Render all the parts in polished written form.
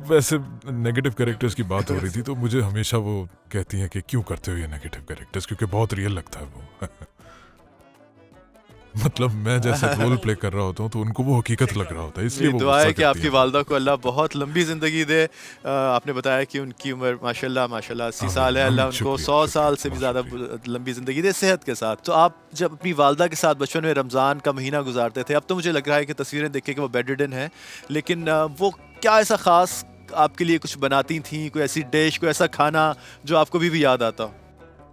वैसे negative characters की बात हो रही थी तो मुझे हमेशा वो कहती हैं कि क्यों करते हो ये नेगेटिव कैरेक्टर्स, क्योंकि बहुत रियल लगता है वो। मतलब मैं जैसे रोल प्ले कर रहा होता हूँ तो उनको वो हकीकत लग रहा होता है, इसलिए मेरी वो दुआ गुस्सा है कि करती आपकी हैं। वालदा को अल्लाह बहुत लंबी ज़िंदगी दे। आपने बताया कि उनकी उम्र माशाल्लाह माशाल्लाह 80 साल आमीन है, अल्लाह आमीन, उनको शुक्रिया 100 शुक्रिया, साल से भी बहुत ज़्यादा शुक्रिया। लंबी ज़िंदगी दे सेहत के साथ। तो आप जब अपनी वालदा के साथ बचपन में रमज़ान का महीना गुजारते थे, अब तो मुझे लग रहा है कि तस्वीरें देख के कि वो बेड रिडन है, लेकिन वो क्या ऐसा ख़ास आपके लिए कुछ बनाती थीं, कोई ऐसी डिश, कोई ऐसा खाना जो आपको अभी भी याद आता हो?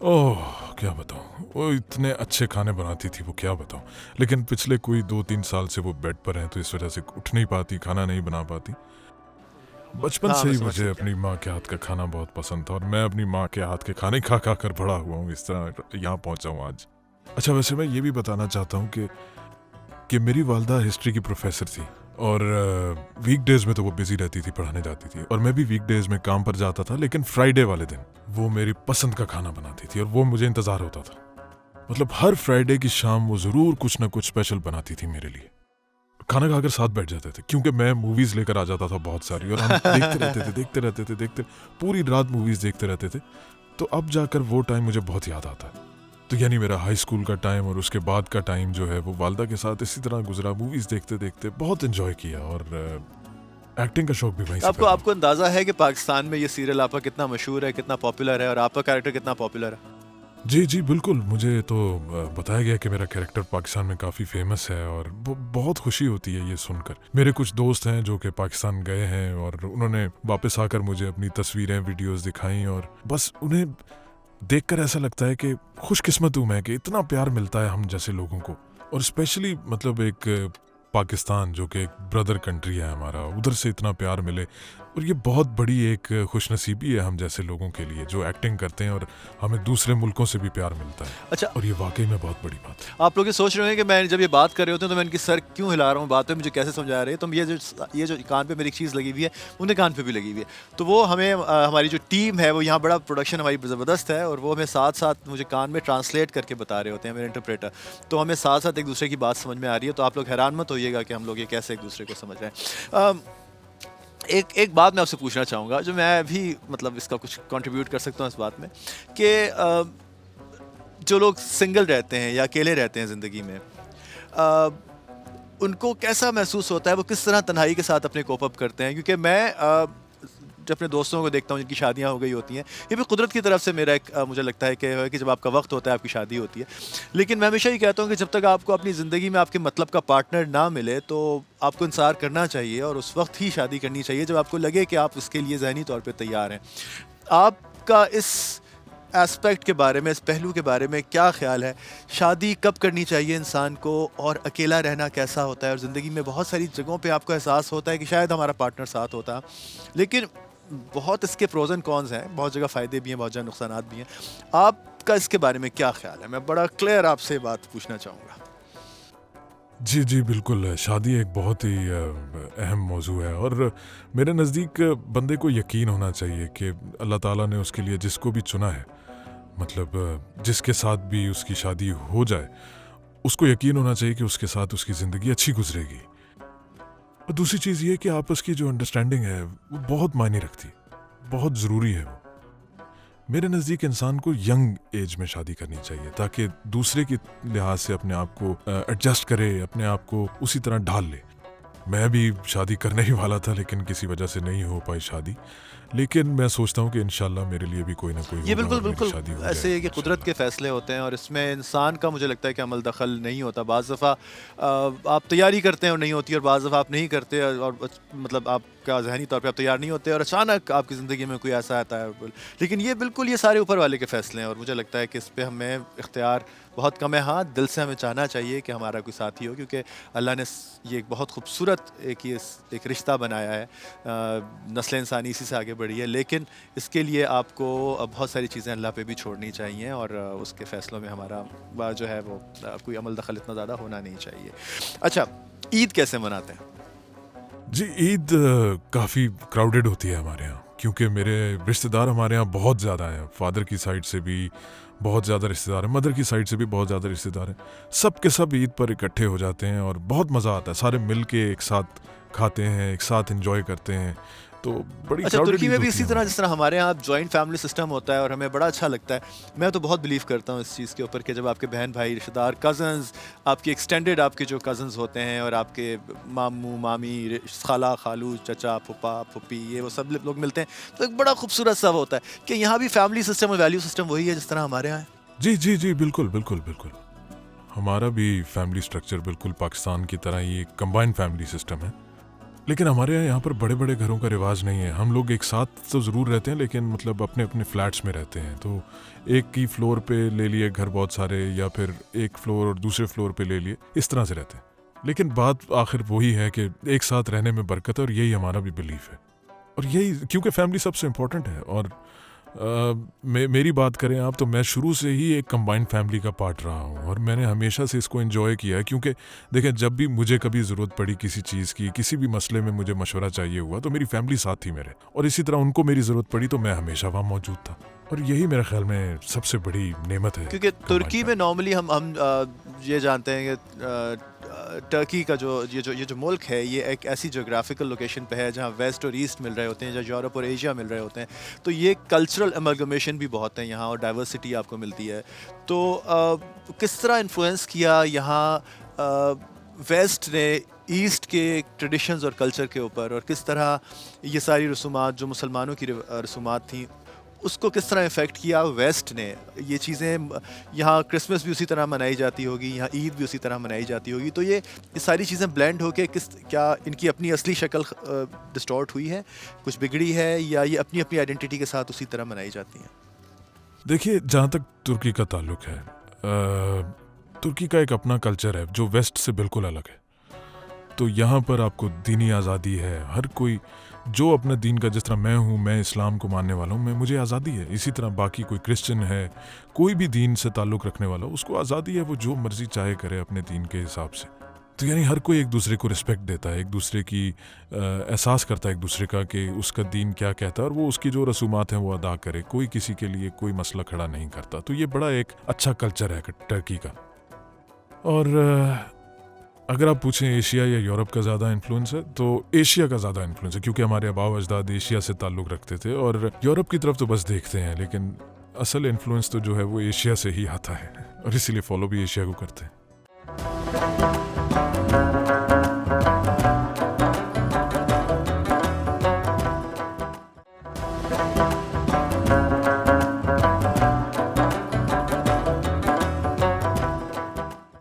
ओह, क्या बताऊँ, वो इतने अच्छे खाने बनाती थी, वो क्या बताऊँ। लेकिन पिछले कोई 2-3 साल से वो बेड पर हैं तो इस वजह से उठ नहीं पाती, खाना नहीं बना पाती। बचपन हाँ, से मैं ही समझ मुझे सकता हूँ। अपनी माँ के हाथ का खाना बहुत पसंद था और मैं अपनी माँ के हाथ के खाने खा कर बड़ा हुआ हूँ, इस तरह यहाँ पहुँचा हूँ आज। अच्छा, वैसे मैं ये भी बताना चाहता हूँ कि मेरी वालदा हिस्ट्री की प्रोफ़ेसर थी और वीकडेज़ में तो वो बिज़ी रहती थी, पढ़ाने जाती थी और मैं भी वीकडेज़ में काम पर जाता था, लेकिन फ्राइडे वाले दिन वो मेरी पसंद का खाना बनाती थी और वो मुझे इंतज़ार होता था। मतलब हर फ्राइडे की शाम वो ज़रूर कुछ ना कुछ स्पेशल बनाती थी मेरे लिए। खाना खाकर साथ बैठ जाते थे क्योंकि मैं मूवीज़ लेकर आ जाता था बहुत सारी और हम देखते पूरी रात मूवीज़ देखते रहते थे। तो अब जाकर वो टाइम मुझे बहुत याद आता है। तो यानी मेरा हाई स्कूल का टाइम और उसके बाद का टाइम जो है वो वालदा के साथ इसी तरह गुजरा, मूवीज़ देखते बहुत एंजॉय किया और एक्टिंग का शौक भी वहीं से आपको पैदा आपको हुआ। अंदाज़ा है कि पाकिस्तान में ये सीरियल आपका कितना मशहूर है, कितना पॉपुलर है और आपका कैरेक्टर कितना पॉपुलर है? जी बिल्कुल, मुझे तो बताया गया कि मेरा कैरेक्टर पाकिस्तान में काफ़ी फेमस है और बहुत खुशी होती है ये सुनकर। मेरे कुछ दोस्त हैं जो कि पाकिस्तान गए हैं और उन्होंने वापस आकर मुझे अपनी तस्वीरें, वीडियोज़ दिखाई और बस उन्हें देखकर ऐसा लगता है कि खुशकिस्मत हूँ मैं कि इतना प्यार मिलता है हम जैसे लोगों को। और स्पेशली मतलब एक पाकिस्तान जो कि एक ब्रदर कंट्री है हमारा, उधर से इतना प्यार मिले और ये बहुत बड़ी एक खुशनसीबी है हम जैसे लोगों के लिए जो एक्टिंग करते हैं और हमें दूसरे मुल्कों से भी प्यार मिलता है अच्छा, और ये वाकई में बहुत बड़ी बात है। आप लोग ये सोच रहे होंगे कि मैं जब ये बात कर रहे होते हैं तो मैं इनकी सर क्यों हिला रहा हूँ, बात पे मुझे कैसे समझा रहे हैं। तो ये जो कान पे मेरी एक चीज़ लगी हुई है, उन्हें कान पे भी लगी हुई है। तो वो हमें हमारी जो टीम है वो यहाँ बड़ा प्रोडक्शन हमारी ज़बरदस्त है और वो हमें साथ साथ मुझे कान में ट्रांसलेट करके बता रहे होते हैं, मेरे इंटरप्रेटर। तो हमें साथ साथ एक दूसरे की बात समझ में आ रही है। तो आप लोग हैरान मत होइएगा कि हम लोग ये कैसे एक दूसरे को समझ रहे हैं। एक एक बात मैं आपसे पूछना चाहूँगा, जो मैं भी मतलब इसका कुछ कंट्रीब्यूट कर सकता हूँ इस बात में, कि जो लोग सिंगल रहते हैं या अकेले रहते हैं ज़िंदगी में, अ, उनको कैसा महसूस होता है, वो किस तरह तन्हाई के साथ अपने कोप अप करते हैं? क्योंकि मैं जब अपने दोस्तों को देखता हूँ जिनकी शादियाँ हो गई होती हैं, ये भी कुदरत की तरफ से मेरा एक मुझे लगता है कि जब आपका वक्त होता है आपकी शादी होती है। लेकिन मैं हमेशा ये कहता हूँ कि जब तक आपको अपनी ज़िंदगी में आपके मतलब का पार्टनर ना मिले तो आपको इंतज़ार करना चाहिए और उस वक्त ही शादी करनी चाहिए जब आपको लगे कि आप उसके लिए ज़हनी तौर पर तैयार हैं। आपका इस एस्पेक्ट के बारे में, इस पहलू के बारे में क्या ख़्याल है? शादी कब करनी चाहिए इंसान को और अकेला रहना कैसा होता है? और ज़िंदगी में बहुत सारी जगहों पे आपको एहसास होता है कि शायद हमारा पार्टनर साथ होता, लेकिन बहुत इसके प्रोज़ एंड कॉन्स हैं, बहुत जगह फ़ायदे भी हैं, बहुत जगह नुकसानात भी हैं। आपका इसके बारे में क्या ख़्याल है? मैं बड़ा क्लियर आपसे बात पूछना चाहूँगा। जी बिल्कुल, शादी एक बहुत ही अहम मौजू है और मेरे नज़दीक बंदे को यकीन होना चाहिए कि अल्लाह ताला ने उसके लिए जिसको भी चुना है, मतलब जिसके साथ भी उसकी शादी हो जाए, उसको यकीन होना चाहिए कि उसके साथ उसकी ज़िंदगी अच्छी गुजरेगी। और दूसरी चीज़ ये कि आपस की जो अंडरस्टैंडिंग है वो बहुत मायने रखती है, बहुत ज़रूरी है वो। मेरे नज़दीक इंसान को यंग एज में शादी करनी चाहिए ताकि दूसरे की लिहाज से अपने आप को एडजस्ट करे, अपने आप को उसी तरह ढाल ले। मैं भी शादी करने ही वाला था लेकिन किसी वजह से नहीं हो पाई शादी, लेकिन मैं सोचता हूँ कि इंशाल्लाह मेरे लिए भी कोई ना कोई ये होगा बिल्कुल और मेरी बिल्कुल शादी हो ऐसे है जाएगी कि कुदरत के इंशाल्लाह। फ़ैसले होते हैं और इसमें इंसान का मुझे लगता है कि अमल दखल नहीं होता। बाज़ दफ़ा आप तैयारी करते हैं और नहीं होती, और बाज़ दफ़ा आप नहीं करते और मतलब आपका ज़हनी तौर पे आप तैयार नहीं होते और अचानक आपकी ज़िंदगी में कोई ऐसा आता है। लेकिन ये बिल्कुल ये सारे ऊपर वाले के फ़ैसले हैं और मुझे लगता है कि इस पे हमें इख्तियार बहुत कम है। हाँ, दिल से हमें चाहना चाहिए कि हमारा कोई साथी हो, क्योंकि अल्लाह ने ये एक बहुत खूबसूरत एक रिश्ता बनाया है। नस्ल इंसानी इसी से आगे बढ़ी है, लेकिन इसके लिए आपको बहुत सारी चीज़ें अल्लाह पे भी छोड़नी चाहिए और उसके फ़ैसलों में हमारा जो है वो कोई अमल दखल इतना ज़्यादा होना नहीं चाहिए। अच्छा, ईद कैसे मनाते हैं? जी, ईद काफ़ी क्राउडेड होती है हमारे यहाँ क्योंकि मेरे रिश्तेदार हमारे यहाँ बहुत ज़्यादा हैं। फादर की साइड से भी बहुत ज़्यादा रिश्तेदार हैं, मदर की साइड से भी बहुत ज़्यादा रिश्तेदार हैं। सब के सब ईद पर इकट्ठे हो जाते हैं और बहुत मज़ा आता है। सारे मिल के एक साथ खाते हैं, एक साथ एंजॉय करते हैं। तो बड़ी अच्छा, crowded तुर्की ईद में भी होती इसी है तरह हमारी। जिस तरह हमारे यहाँ जॉइंट फैमिली सिस्टम होता है और हमें बड़ा अच्छा लगता है। मैं तो बहुत बिलीव करता हूँ इस चीज़ के ऊपर कि जब आपके बहन भाई रिश्तेदार कज़न्स, आपके एक्सटेंडेड आपके जो कज़न्स होते हैं और आपके मामू मामी खाला खालू चचा फूफा फूफी ये वो सब लोग मिलते हैं, तो एक बड़ा खूबसूरत सा होता है कि यहाँ भी फैमिली सिस्टम और वैल्यू सिस्टम वही है जिस तरह हमारे यहाँ है। जी जी जी, बिल्कुल बिल्कुल बिल्कुल। हमारा भी फैमिली स्ट्रक्चर बिल्कुल पाकिस्तान की तरह ही एक कंबाइंड फैमिली सिस्टम है, लेकिन हमारे यहाँ पर बड़े बड़े घरों का रिवाज नहीं है। हम लोग एक साथ तो ज़रूर रहते हैं, लेकिन मतलब अपने अपने फ्लैट्स में रहते हैं। तो एक ही फ्लोर पे ले लिए घर बहुत सारे, या फिर एक फ्लोर और दूसरे फ्लोर पे ले लिए, इस तरह से रहते हैं। लेकिन बात आखिर वही है कि एक साथ रहने में बरकत है, और यही हमारा भी बिलीफ है। और यही क्योंकि फैमिली सबसे इम्पोर्टेंट है। और मेरी बात करें आप, तो मैं शुरू से ही एक कंबाइंड फैमिली का पार्ट रहा हूँ, और मैंने हमेशा से इसको एंजॉय किया है। क्योंकि देखें, जब भी मुझे कभी ज़रूरत पड़ी किसी चीज़ की, किसी भी मसले में मुझे मशवरा चाहिए हुआ, तो मेरी फैमिली साथ थी मेरे, और इसी तरह उनको मेरी ज़रूरत पड़ी तो मैं हमेशा वहाँ मौजूद था। और यही मेरे ख्याल में सबसे बड़ी नेमत है। क्योंकि तुर्की में नॉर्मली हम ये जानते हैं कि टर्की का ये जो मुल्क है, ये एक ऐसी जोग्राफिकल लोकेशन पे है जहाँ वेस्ट और ईस्ट मिल रहे होते हैं, जहाँ यूरोप और एशिया मिल रहे होते हैं। तो ये कल्चरल अमलगमेशन भी बहुत है यहाँ, और डाइवर्सिटी आपको मिलती है। तो किस तरह इन्फ्लुएंस किया यहाँ वेस्ट ने ईस्ट के ट्रेडिशंस और कल्चर के ऊपर, और किस तरह ये सारी रसूमात जो मुसलमानों की रसूमात थी उसको किस तरह इफ़ेक्ट किया वेस्ट ने? ये चीज़ें यहाँ क्रिसमस भी उसी तरह मनाई जाती होगी, यहाँ ईद भी उसी तरह मनाई जाती होगी, तो ये सारी चीज़ें ब्लेंड होके क्या इनकी अपनी असली शक्ल डिस्टॉर्ट हुई है, कुछ बिगड़ी है, या ये अपनी अपनी आइडेंटिटी के साथ उसी तरह मनाई जाती हैं? देखिए, जहाँ तक तुर्की का ताल्लुक है, तुर्की का एक अपना कल्चर है जो वेस्ट से बिल्कुल अलग है। तो यहाँ पर आपको दीनी आज़ादी है, हर कोई जो अपने दीन का, जिस तरह मैं हूँ, मैं इस्लाम को मानने वाला हूँ, मुझे आज़ादी है। इसी तरह बाकी कोई क्रिश्चियन है, कोई भी दीन से ताल्लुक़ रखने वाला, उसको आज़ादी है, वो जो मर्ज़ी चाहे करे अपने दीन के हिसाब से। तो यानी हर कोई एक दूसरे को रिस्पेक्ट देता है, एक दूसरे की एहसास करता है एक दूसरे का कि उसका दीन क्या कहता है, और वो उसकी जो रसूमात हैं वो अदा करे। कोई किसी के लिए कोई मसला खड़ा नहीं करता। तो ये बड़ा एक अच्छा कल्चर है टर्की का। और अगर आप पूछें एशिया या यूरोप का ज़्यादा इन्फ्लुएंस है, तो एशिया का ज़्यादा इन्फ्लुएंस है, क्योंकि हमारे आबाव अजदाद एशिया से ताल्लुक़ रखते थे, और यूरोप की तरफ तो बस देखते हैं, लेकिन असल इन्फ्लुएंस तो जो है वो एशिया से ही आता है, और इसीलिए फॉलो भी एशिया को करते हैं।